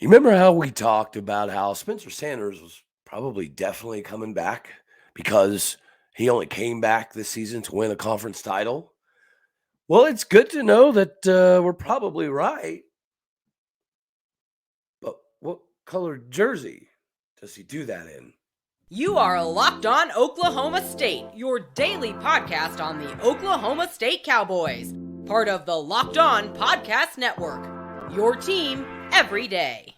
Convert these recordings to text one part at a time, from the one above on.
You remember how we talked about how Spencer Sanders was probably definitely coming back because he only came back this season to win a conference title? Well, it's good to know that we're probably right. But what color jersey does he do that in? You are Locked On Oklahoma State, your daily podcast on the Oklahoma State Cowboys, part of the Locked On Podcast Network. Your team every day.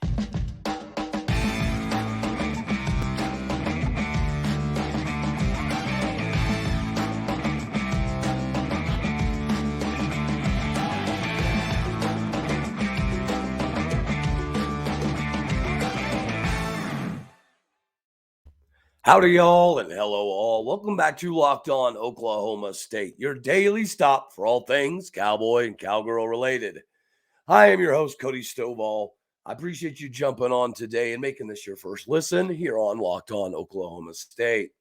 Howdy, y'all, and hello, all. Welcome back to Locked On Oklahoma State, your daily stop for all things cowboy and cowgirl related. I am your host, Cody Stovall. I appreciate you jumping on today and making this your first listen here on Locked On Oklahoma State.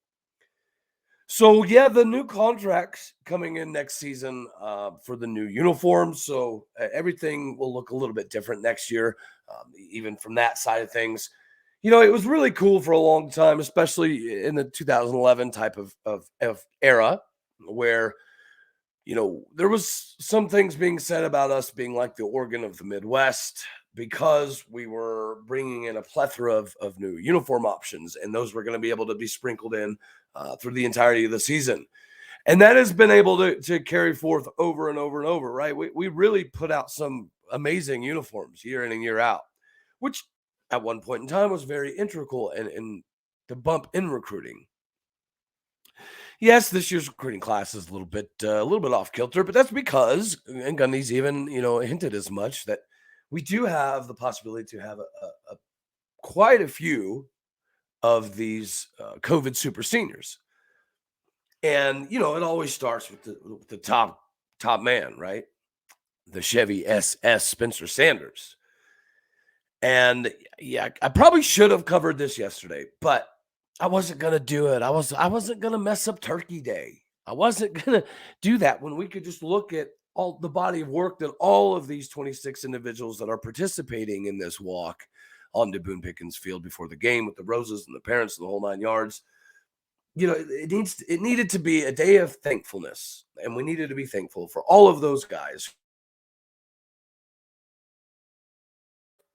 So, yeah, the new contracts coming in next season for the new uniforms. So, everything will look a little bit different next year, even from that side of things. You know, it was really cool for a long time, especially in the 2011 type of era where, you know, there was some things being said about us being like the Oregon of the Midwest because we were bringing in a plethora of new uniform options, and those were going to be able to be sprinkled in through the entirety of the season. And that has been able to carry forth over and over and over, right? We really put out some amazing uniforms year in and year out, which at one point in time was very integral in the bump in recruiting. Yes, this year's recruiting class is a little bit off kilter, but that's because, and Gundy's even hinted as much, that we do have the possibility to have a quite a few of these COVID super seniors, and it always starts with the top man, right? The Chevy SS Spencer Sanders. And yeah, I probably should have covered this yesterday, but I wasn't going to do it. I wasn't going to mess up Turkey Day. I wasn't going to do that when we could just look at all the body of work that all of these 26 individuals that are participating in this walk onto Boone Pickens Field before the game with the roses and the parents and the whole 9 yards. It needed to be a day of thankfulness, and we needed to be thankful for all of those guys.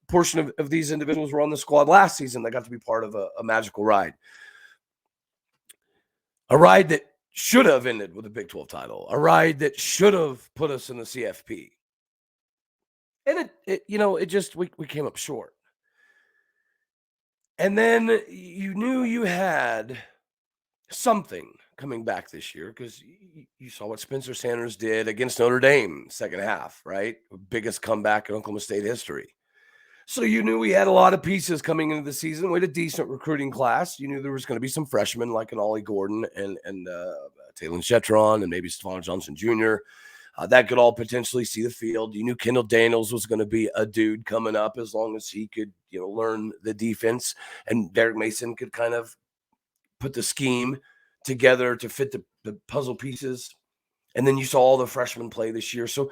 Portion of these individuals were on the squad last season that got to be part of a magical ride. A ride that should have ended with a Big 12 title. A ride that should have put us in the CFP. And we came up short. And then you knew you had something coming back this year because you saw what Spencer Sanders did against Notre Dame second half, right? Biggest comeback in Oklahoma State history. So you knew we had a lot of pieces coming into the season. We had a decent recruiting class. You knew there was going to be some freshmen like an Ollie Gordon and Taylon Shetron and maybe Stephon Johnson Jr. That could all potentially see the field. You knew Kendall Daniels was going to be a dude coming up as long as he could, learn the defense. And Derek Mason could kind of put the scheme together to fit the puzzle pieces. And then you saw all the freshmen play this year. So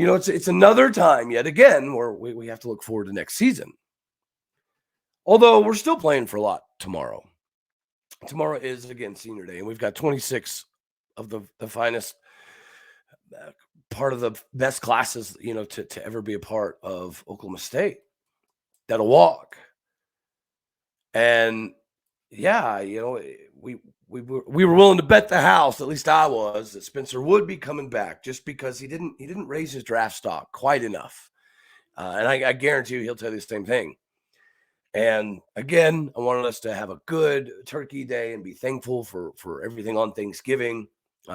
it's another time yet again where we have to look forward to next season. Although we're still playing for a lot tomorrow. Tomorrow is, again, senior day, and we've got 26 of the finest, part of the best classes, to ever be a part of Oklahoma State that'll walk. And yeah, we were willing to bet the house, at least I was, that Spencer would be coming back just because he didn't raise his draft stock quite enough. And I guarantee you he'll tell you the same thing. And again, I wanted us to have a good Turkey Day and be thankful for everything on Thanksgiving.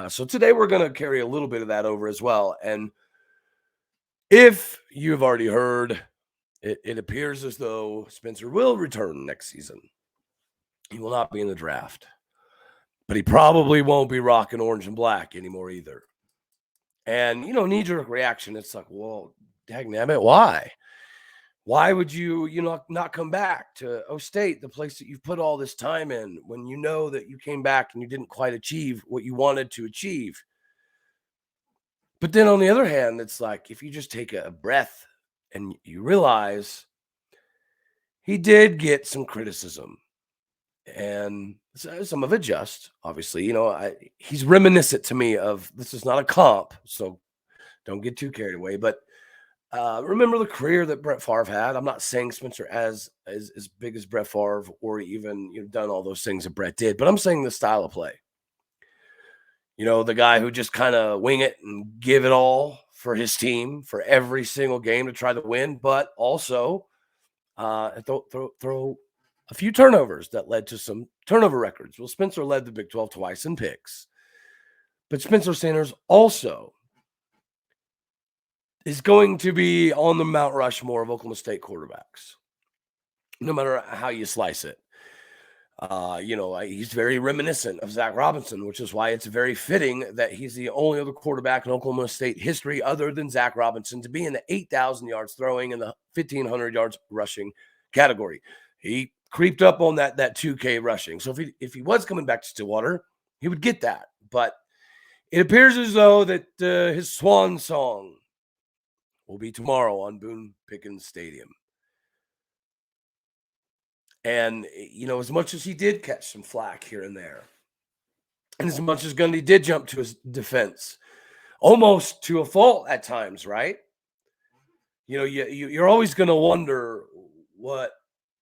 So today we're going to carry a little bit of that over as well. And if you've already heard, it appears as though Spencer will return next season. He will not be in the draft. But he probably won't be rocking orange and black anymore either. And, knee-jerk reaction, it's like, well, dagnabbit, why? Why would you, not come back to State, the place that you've put all this time in, when you know that you came back and you didn't quite achieve what you wanted to achieve? But then on the other hand, it's like, if you just take a breath and you realize he did get some criticism, and some of it just, obviously. He's reminiscent to me of, this is not a comp, so don't get too carried away, but remember the career that Brett Favre had. I'm not saying Spencer as big as Brett Favre, or even done all those things that Brett did, but I'm saying the style of play. The guy who just kind of wing it and give it all for his team for every single game to try to win, but also throw a few turnovers that led to some turnover records. Well, Spencer led the Big 12 twice in picks, but Spencer Sanders also is going to be on the Mount Rushmore of Oklahoma State quarterbacks, no matter how you slice it. He's very reminiscent of Zach Robinson, which is why it's very fitting that he's the only other quarterback in Oklahoma State history other than Zach Robinson to be in the 8,000 yards throwing and the 1,500 yards rushing category. He creeped up on that 2K rushing. So if he was coming back to Stillwater, he would get that. But it appears as though that his swan song will be tomorrow on Boone Pickens Stadium. And, as much as he did catch some flack here and there, and as much as Gundy did jump to his defense, almost to a fault at times, right? You're always going to wonder, what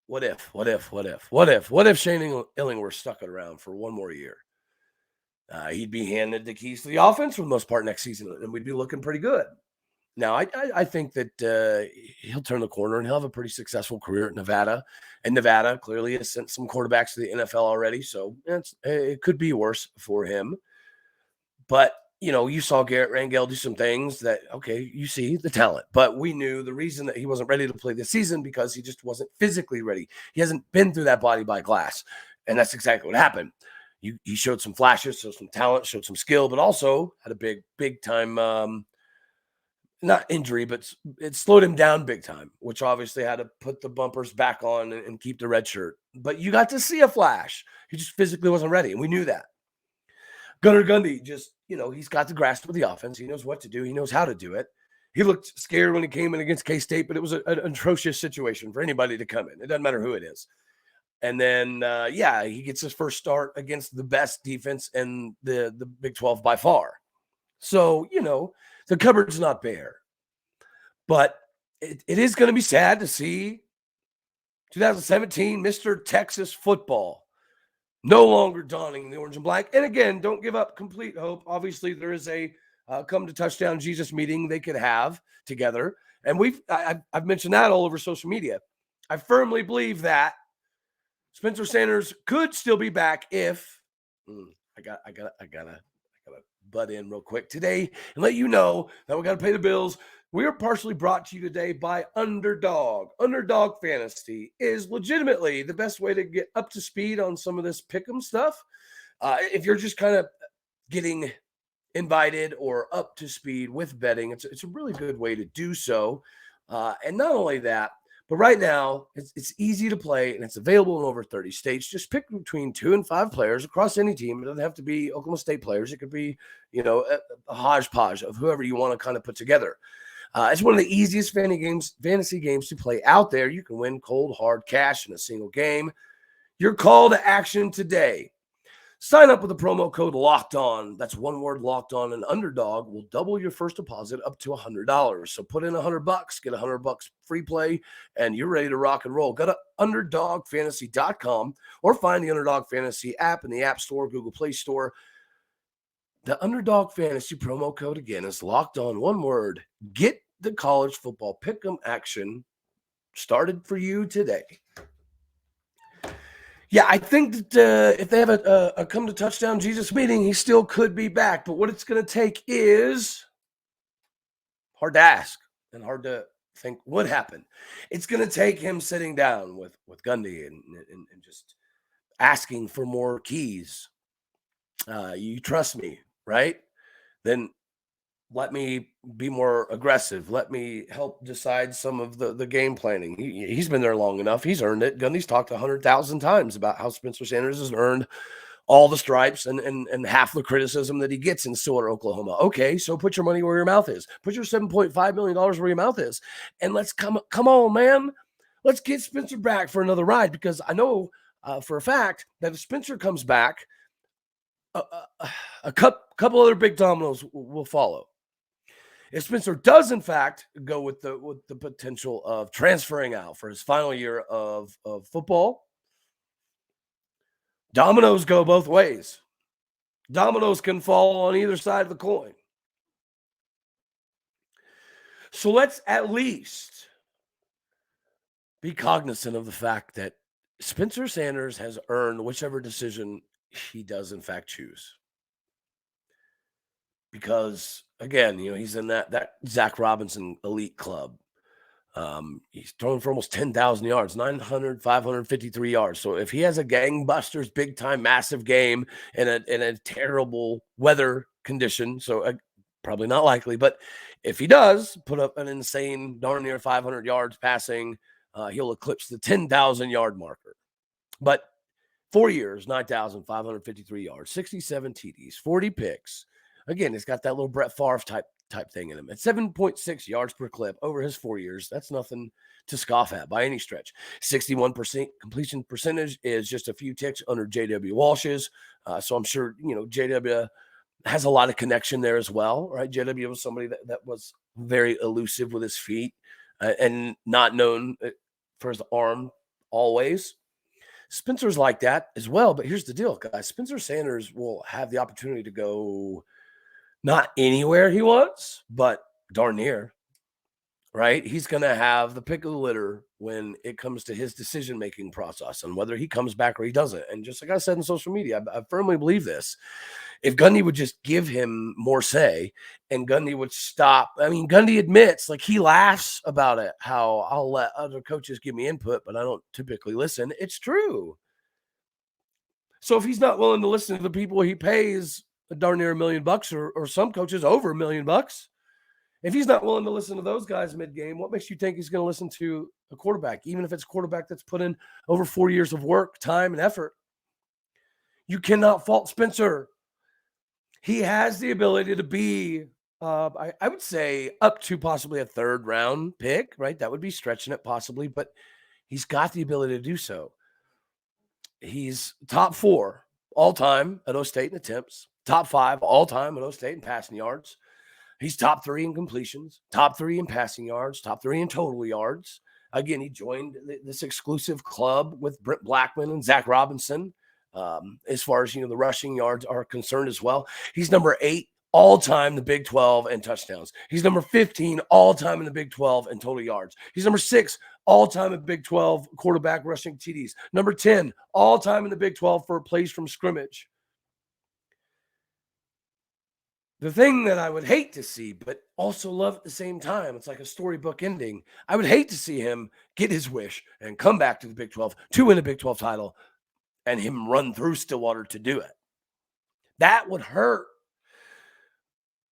if Shane Illingworth stuck it around for one more year? He'd be handed the keys to the offense for the most part next season, and we'd be looking pretty good. Now, I think that he'll turn the corner and he'll have a pretty successful career at Nevada. And Nevada clearly has sent some quarterbacks to the NFL already, so it could be worse for him. But, you saw Garrett Rangel do some things that, okay, you see the talent. But we knew the reason that he wasn't ready to play this season because he just wasn't physically ready. He hasn't been through that body by glass. And that's exactly what happened. He showed some flashes, showed some talent, showed some skill, but also had a big time not injury, but it slowed him down big time, which obviously had to put the bumpers back on and keep the red shirt. But you got to see a flash. He just physically wasn't ready, and we knew that. Gunnar Gundy just, he's got the grasp of the offense. He knows what to do. He knows how to do it. He looked scared when he came in against K-State, but it was an atrocious situation for anybody to come in. It doesn't matter who it is. And then, he gets his first start against the best defense in the Big 12 by far. So, the cupboard's not bare. But it is going to be sad to see 2017 Mr. Texas football no longer donning the orange and black. And again, don't give up complete hope. Obviously, there is a come to touchdown Jesus meeting they could have together. And I've mentioned that all over social media. I firmly believe that Spencer Sanders could still be back if I gotta butt in real quick today and let you know that we got to pay the bills. We are partially brought to you today by Underdog. Underdog Fantasy is legitimately the best way to get up to speed on some of this pick'em stuff. If you're just kind of getting invited or up to speed with betting, it's a really good way to do so. And not only that, but right now it's easy to play and it's available in over 30 states. Just pick between 2 and 5 players across any team. It doesn't have to be Oklahoma State players. It could be, a hodgepodge of whoever you want to kind of put together. It's one of the easiest fantasy games to play out there. You can win cold, hard cash in a single game. Your call to action today. Sign up with the promo code Locked On. That's one word, Locked On, and Underdog will double your first deposit up to $100. So put in $100, get $100 free play, and you're ready to rock and roll. Go to UnderdogFantasy.com or find the Underdog Fantasy app in the App Store, Google Play Store. The Underdog Fantasy promo code, again, is Locked On, one word. Get the college football pick'em action started for you today. Yeah, I think that if they have a come to touchdown Jesus meeting, he still could be back. But what it's going to take is hard to ask and hard to think would happen. It's going to take him sitting down with Gundy and just asking for more keys. You trust me, right? Then let me be more aggressive. Let me help decide some of the game planning. He's been there long enough. He's earned it. Gundy's talked 100,000 times about how Spencer Sanders has earned all the stripes and half the criticism that he gets in Stillwater, Oklahoma. Okay, so put your money where your mouth is. Put your $7.5 million where your mouth is. And let's come on, man. let's get Spencer back for another ride, because I know for a fact that if Spencer comes back, a couple other big dominoes will follow. If Spencer does, in fact, go with the potential of transferring out for his final year of football, dominoes go both ways. Dominoes can fall on either side of the coin. So let's at least be cognizant of the fact that Spencer Sanders has earned whichever decision he does, in fact, choose. Because, again, he's in that Zach Robinson elite club. He's thrown for almost 10,000 yards, 553 yards. So if he has a gangbusters, big time, massive game in a terrible weather condition, so probably not likely, but if he does put up an insane, darn near 500 yards passing, he'll eclipse the 10,000 yard marker. But 4 years, 9,553 yards, 67 TDs, 40 picks. Again, it's got that little Brett Favre type thing in him. At 7.6 yards per clip over his 4 years, that's nothing to scoff at by any stretch. 61% completion percentage is just a few ticks under J.W. Walsh's. So I'm sure, J.W. has a lot of connection there as well, right? J.W. was somebody that was very elusive with his feet and not known for his arm always. Spencer's like that as well, but here's the deal, guys. Spencer Sanders will have the opportunity to go not anywhere he wants, but darn near, right? He's going to have the pick of the litter when it comes to his decision-making process and whether he comes back or he doesn't. And just like I said in social media, I firmly believe this. If Gundy would just give him more say and Gundy would stop. I mean, Gundy admits, like, he laughs about it, how I'll let other coaches give me input, but I don't typically listen. It's true. So if he's not willing to listen to the people he pays darn near $1 million or some coaches over $1 million, if he's not willing to listen to those guys mid-game, what makes you think he's going to listen to a quarterback, even if it's a quarterback that's put in over 4 years of work, time, and effort? You cannot fault Spencer. He has the ability to be, I would say, up to possibly a third-round pick, right? That would be stretching it possibly, but he's got the ability to do so. He's top 4 all-time at O State in attempts, top 5 all-time at O State in passing yards. He's top 3 in completions, top 3 in passing yards, top 3 in total yards. Again, he joined this exclusive club with Brent Blackman and Zach Robinson. As far as, the rushing yards are concerned as well. He's number 8 all-time in the Big 12 in touchdowns. He's number 15 all-time in the Big 12 in total yards. He's number 6 all-time in Big 12 quarterback rushing TDs. Number 10 all-time in the Big 12 for plays from scrimmage. The thing that I would hate to see, but also love at the same time, it's like a storybook ending. I would hate to see him get his wish and come back to the Big 12 to win a Big 12 title and him run through Stillwater to do it. That would hurt.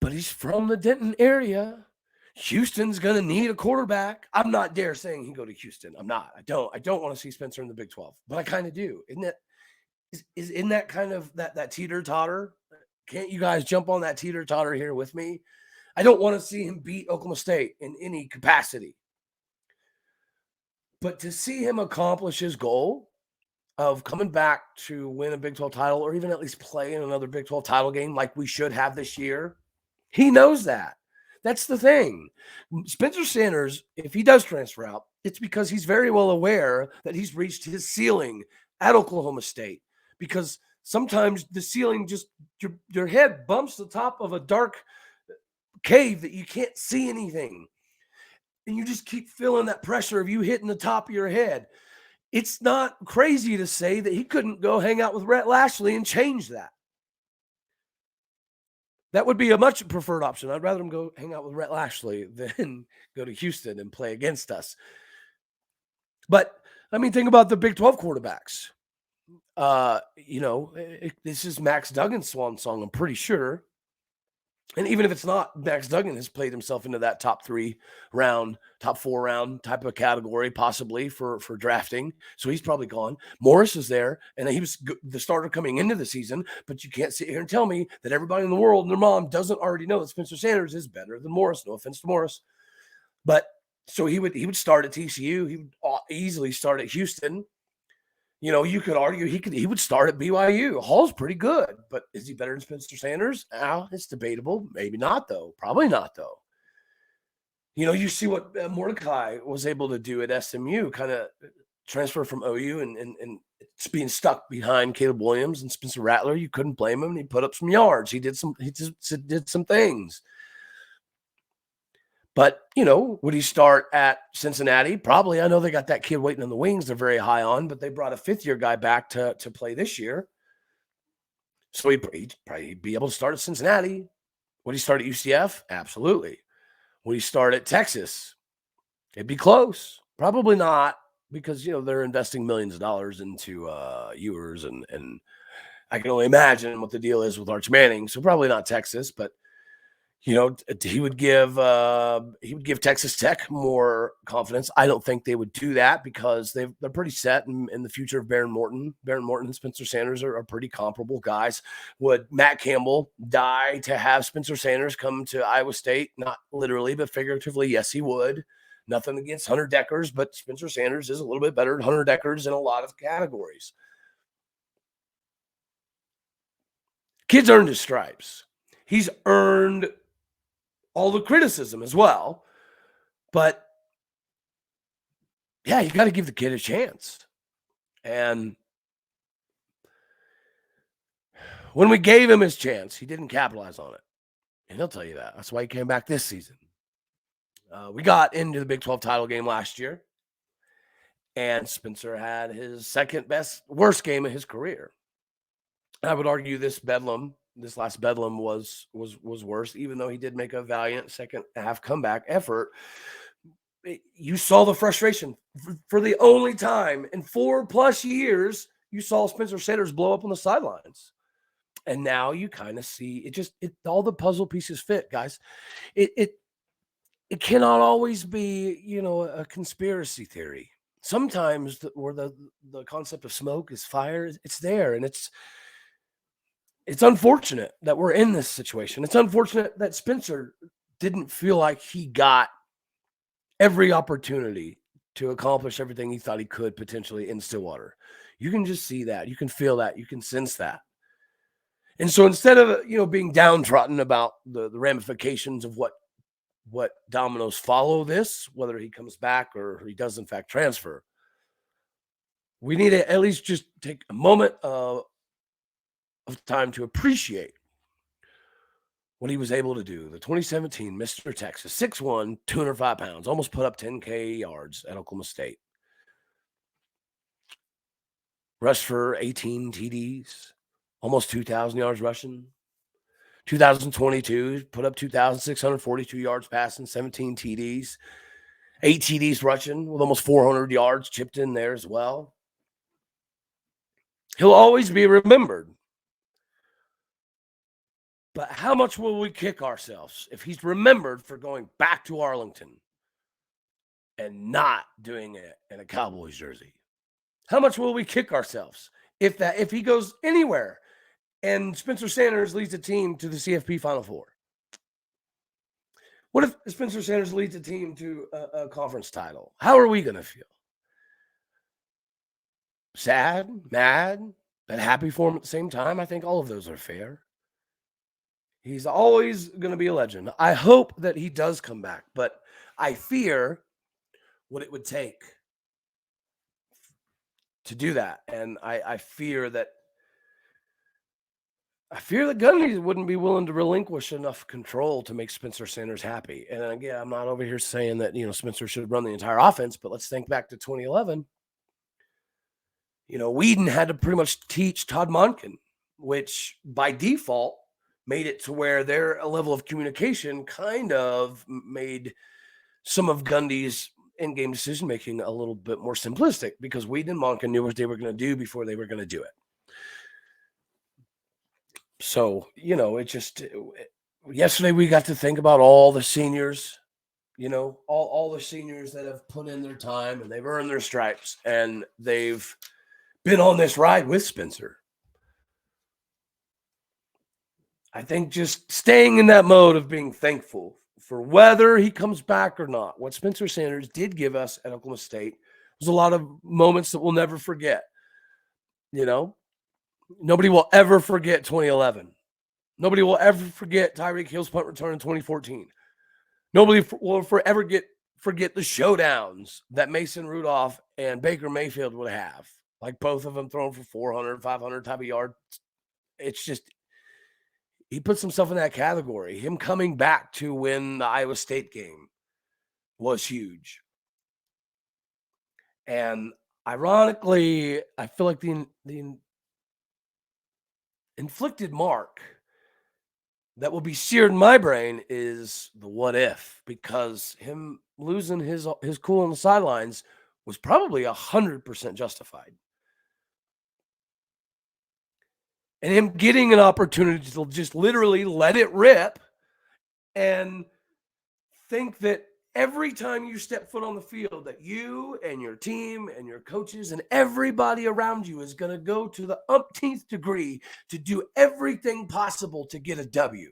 But he's from the Denton area. Houston's going to need a quarterback. I'm not dare saying he go to Houston. I'm not. I don't want to see Spencer in the Big 12, but I kind of do. Isn't that kind of that teeter-totter? Can't you guys jump on that teeter-totter here with me? I don't want to see him beat Oklahoma State in any capacity. But to see him accomplish his goal of coming back to win a Big 12 title, or even at least play in another Big 12 title game like we should have this year, he knows that. That's the thing. Spencer Sanders, if he does transfer out, it's because he's very well aware that he's reached his ceiling at Oklahoma State. Because sometimes the ceiling just, your head bumps the top of a dark cave that you can't see anything. And you just keep feeling that pressure of you hitting the top of your head. It's not crazy to say that he couldn't go hang out with Rhett Lashley and change that. That would be a much preferred option. I'd rather him go hang out with Rhett Lashley than go to Houston and play against us. But, I mean, think about the Big 12 quarterbacks. This is Max Duggan's swan song, I'm pretty sure. And even if it's not, Max Duggan has played himself into that top 4 round type of category, possibly for drafting. So he's probably gone. Morris is there, and he was the starter coming into the season. But you can't sit here and tell me that everybody in the world and their mom doesn't already know that Spencer Sanders is better than Morris. No offense to Morris. But So he would start at TCU. He would easily start at Houston. You could argue he would start at BYU. Hall's pretty good, but is he better than Spencer Sanders? It's debatable. Maybe not, though. Probably not, though. You see what Mordecai was able to do at SMU, kind of transfer from OU and it's being stuck behind Caleb Williams and Spencer Rattler. You couldn't blame him. He put up some yards. He did some things. But, would he start at Cincinnati? Probably. I know they got that kid waiting in the wings they're very high on, but they brought a fifth-year guy back to play this year. So he'd probably be able to start at Cincinnati. Would he start at UCF? Absolutely. Would he start at Texas? It'd be close. Probably not, because, they're investing millions of dollars into Ewers, and I can only imagine what the deal is with Arch Manning. So probably not Texas, but he would give Texas Tech more confidence. I don't think they would do that because they're pretty set in the future of Baron Morton. Baron Morton and Spencer Sanders are pretty comparable guys. Would Matt Campbell die to have Spencer Sanders come to Iowa State? Not literally, but figuratively, yes, he would. Nothing against Hunter Deckers, but Spencer Sanders is a little bit better than Hunter Deckers in a lot of categories. Kid's earned his stripes. He's earned all the criticism as well. But yeah, you got to give the kid a chance. And when we gave him his chance, he didn't capitalize on it. And he'll tell you that. That's why he came back this season. We got into the Big 12 title game last year, and Spencer had his worst game of his career. I would argue this last Bedlam was worse, even though he did make a valiant second half comeback effort. You saw the frustration for the only time in 4+ years. You saw Spencer Sanders blow up on the sidelines, and now you kind of see it. All the puzzle pieces fit, guys. It cannot always be, a conspiracy theory. Sometimes where the concept of smoke is fire, it's there, and it's unfortunate that we're in this situation. It's unfortunate that Spencer didn't feel like he got every opportunity to accomplish everything he thought he could potentially in Stillwater. You can just see that. You can feel that. You can sense that. And so instead of, being downtrodden about the ramifications of what dominoes follow this, whether he comes back or he does in fact transfer, we need to at least just take a moment of time to appreciate what he was able to do. The 2017 Mr. Texas, 6'1", 205 pounds, almost put up 10K yards at Oklahoma State. Rushed for 18 TDs, almost 2,000 yards rushing. 2022, put up 2,642 yards passing, 17 TDs, 8 TDs rushing with almost 400 yards chipped in there as well. He'll always be remembered. But how much will we kick ourselves if he's remembered for going back to Arlington and not doing it in a Cowboys jersey? How much will we kick ourselves if he goes anywhere and Spencer Sanders leads the team to the CFP Final Four? What if Spencer Sanders leads the team to a conference title? How are we going to feel? Sad, mad, but happy for him at the same time? I think all of those are fair. He's always going to be a legend. I hope that he does come back, but I fear what it would take to do that. And I fear that Gundy wouldn't be willing to relinquish enough control to make Spencer Sanders happy. And again, I'm not over here saying that, Spencer should run the entire offense, but let's think back to 2011. Whedon had to pretty much teach Todd Monken, which by default made it to where their level of communication kind of made some of Gundy's in-game decision-making a little bit more simplistic, because Whedon and Monken knew what they were going to do before they were going to do it. So, yesterday we got to think about all the seniors, all the seniors that have put in their time and they've earned their stripes and they've been on this ride with Spencer. I think just staying in that mode of being thankful for whether he comes back or not. What Spencer Sanders did give us at Oklahoma State was a lot of moments that we'll never forget. You know, nobody will ever forget 2011. Nobody will ever forget Tyreek Hill's punt return in 2014. Nobody will forever forget the showdowns that Mason Rudolph and Baker Mayfield would have. Like both of them thrown for 400, 500 type of yards. It's just, he puts himself in that category. Him coming back to win the Iowa State game was huge. And ironically, I feel like the inflicted mark that will be seared in my brain is the what if, because him losing his cool on the sidelines was probably 100% justified. And him getting an opportunity to just literally let it rip and think that every time you step foot on the field that you and your team and your coaches and everybody around you is going to go to the umpteenth degree to do everything possible to get a W.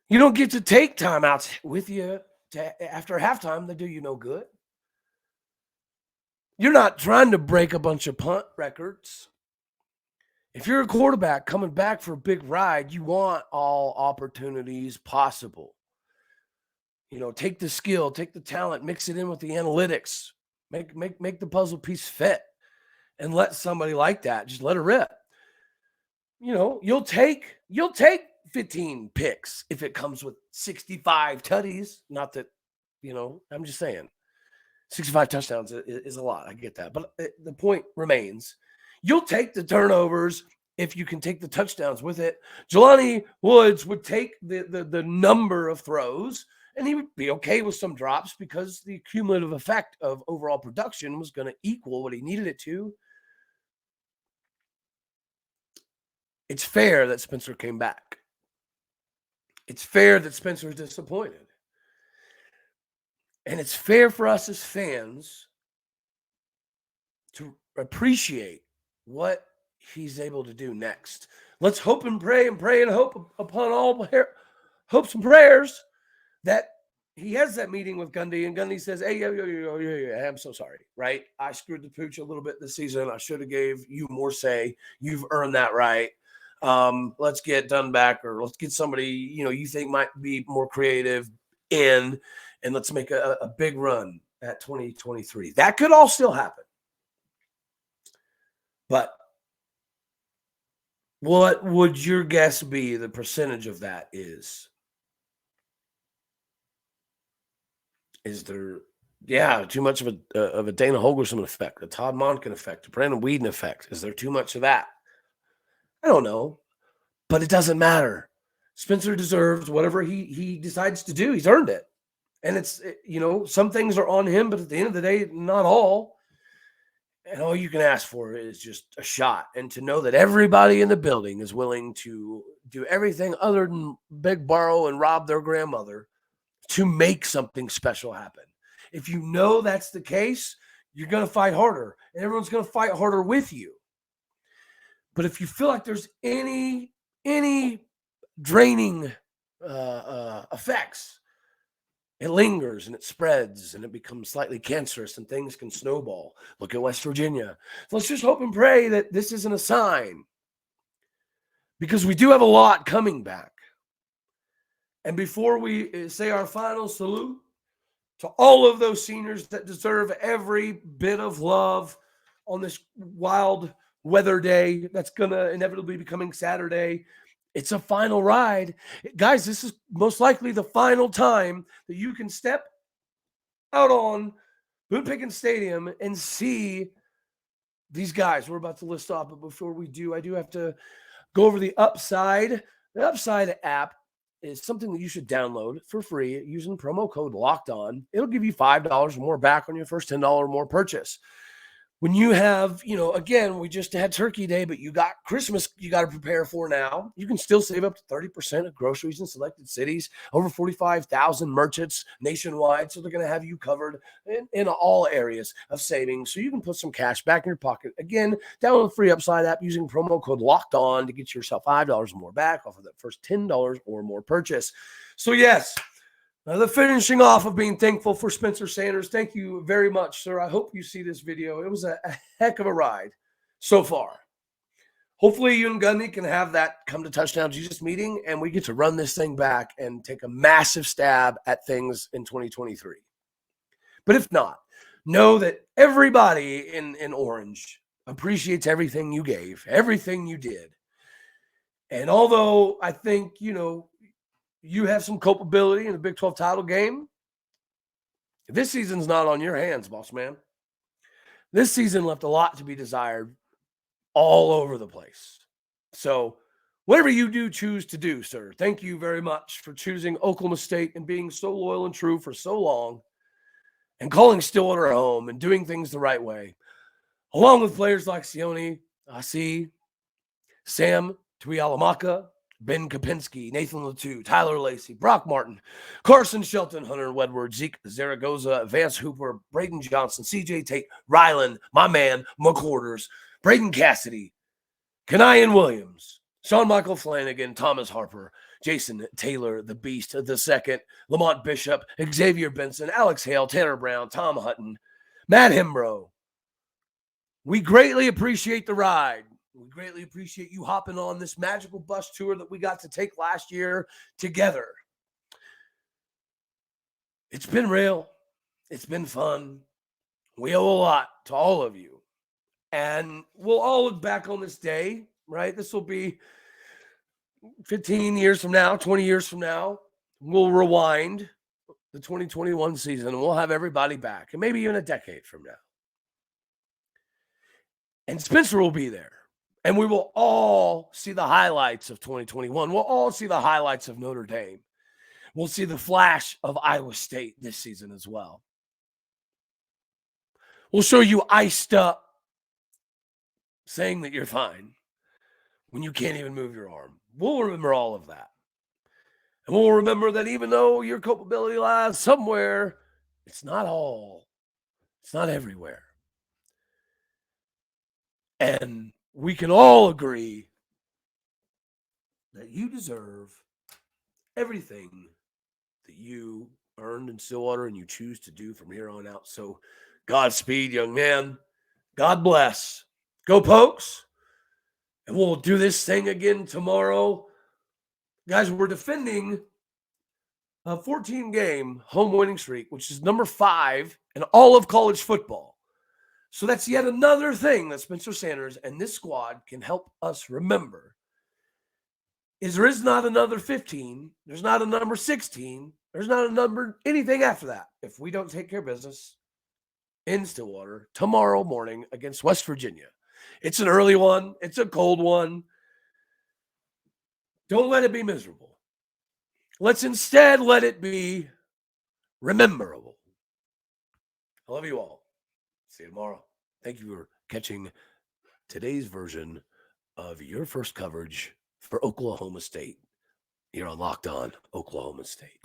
You don't get to take timeouts with you after halftime that do you no good. You're not trying to break a bunch of punt records. If you're a quarterback coming back for a big ride, you want all opportunities possible. You know, take the skill, take the talent, mix it in with the analytics, make the puzzle piece fit, and let somebody like that just let it rip. You know, you'll take 15 picks if it comes with 65 tutties. Not that, you know, I'm just saying 65 touchdowns is a lot. I get that. But the point remains, you'll take the turnovers if you can take the touchdowns with it. Jelani Woods would take the number of throws, and he would be okay with some drops because the cumulative effect of overall production was going to equal what he needed it to. It's fair that Spencer came back. It's fair that Spencer is disappointed. And it's fair for us as fans to appreciate what he's able to do next. Let's hope and pray and hope upon all hopes and prayers that he has that meeting with Gundy, and Gundy says, hey, I'm so sorry, right? I screwed the pooch a little bit this season. I should have gave you more say. You've earned that right. Let's get done back, or let's get somebody, you know, you think might be more creative in, and let's make a big run at 2023. That could all still happen. But what would your guess be the percentage of that is? Is there, too much of a Dana Holgorsen effect, a Todd Monken effect, a Brandon Weeden effect? Is there too much of that? I don't know, but it doesn't matter. Spencer deserves whatever he decides to do. He's earned it. And it's, you know, some things are on him, but at the end of the day, not all. And all you can ask for is just a shot, and to know that everybody in the building is willing to do everything other than beg, borrow, and rob their grandmother to make something special happen. If you know that's the case, you're going to fight harder, and everyone's going to fight harder with you. But if you feel like there's any draining effects, it lingers and it spreads and it becomes slightly cancerous and things can snowball. Look at West Virginia. Let's just hope and pray that this isn't a sign, because we do have a lot coming back. And before we say our final salute to all of those seniors that deserve every bit of love on this wild weather day that's going to inevitably be coming Saturday, it's a final ride. Guys, this is most likely the final time that you can step out on Boone Pickens Stadium and see these guys we're about to list off. But before we do, I do have to go over the Upside. The Upside app is something that you should download for free using promo code LOCKEDON. It'll give you $5 or more back on your first $10 or more purchase. when you have, again, we just had Turkey Day, but you got Christmas you got to prepare for now. You can still save up to 30% of groceries in selected cities, over 45,000 merchants nationwide. So they're going to have you covered in all areas of savings. So you can put some cash back in your pocket. Again, download the free Upside app using promo code Locked On to get yourself $5 or more back off of that first $10 or more purchase. So, yes. The finishing off of being thankful for Spencer Sanders. Thank you very much, sir. I hope you see this video. It was a heck of a ride so far. Hopefully you and Gundy can have that come to Touchdown Jesus meeting, and we get to run this thing back and take a massive stab at things in 2023. But if not, know that everybody in Orange appreciates everything you gave, everything you did. And although I think, you have some culpability in the Big 12 title game, this season's not on your hands, boss man. This season left a lot to be desired all over the place. So whatever you do choose to do, sir, thank you very much for choosing Oklahoma State and being so loyal and true for so long and calling Stillwater home and doing things the right way, along with players like Sione, Asi, Sam Tuialamaka, Ben Kapinski, Nathan Latu, Tyler Lacey, Brock Martin, Carson Shelton, Hunter Wedward, Zeke Zaragoza, Vance Hooper, Braden Johnson, CJ Tate, Rylan, my man, McQuarters, Braden Cassidy, Kanian Williams, Sean Michael Flanagan, Thomas Harper, Jason Taylor, the Beast the Second, Lamont Bishop, Xavier Benson, Alex Hale, Tanner Brown, Tom Hutton, Matt Hembro. We greatly appreciate the ride. We greatly appreciate you hopping on this magical bus tour that we got to take last year together. It's been real. It's been fun. We owe a lot to all of you. And we'll all look back on this day, right? This will be 15 years from now, 20 years from now. We'll rewind the 2021 season and we'll have everybody back, and maybe even a decade from now. And Spencer will be there. And we will all see the highlights of 2021. We'll all see the highlights of Notre Dame. We'll see the flash of Iowa State this season as well. We'll show you iced up, saying that you're fine when you can't even move your arm. We'll remember all of that. And we'll remember that even though your culpability lies somewhere, it's not all. It's not everywhere. And we can all agree that you deserve everything that you earned in Stillwater and you choose to do from here on out. So Godspeed, young man. God bless. Go Pokes. And we'll do this thing again tomorrow. Guys, we're defending a 14-game home winning streak, which is number 5 in all of college football. So that's yet another thing that Spencer Sanders and this squad can help us remember. There is not another 15. There's not a number 16. There's not a number anything after that if we don't take care of business in Stillwater tomorrow morning against West Virginia. It's an early one. It's a cold one. Don't let it be miserable. Let's instead let it be rememberable. I love you all. See you tomorrow. Thank you for catching today's version of your first coverage for Oklahoma State. You're on Locked On Oklahoma State.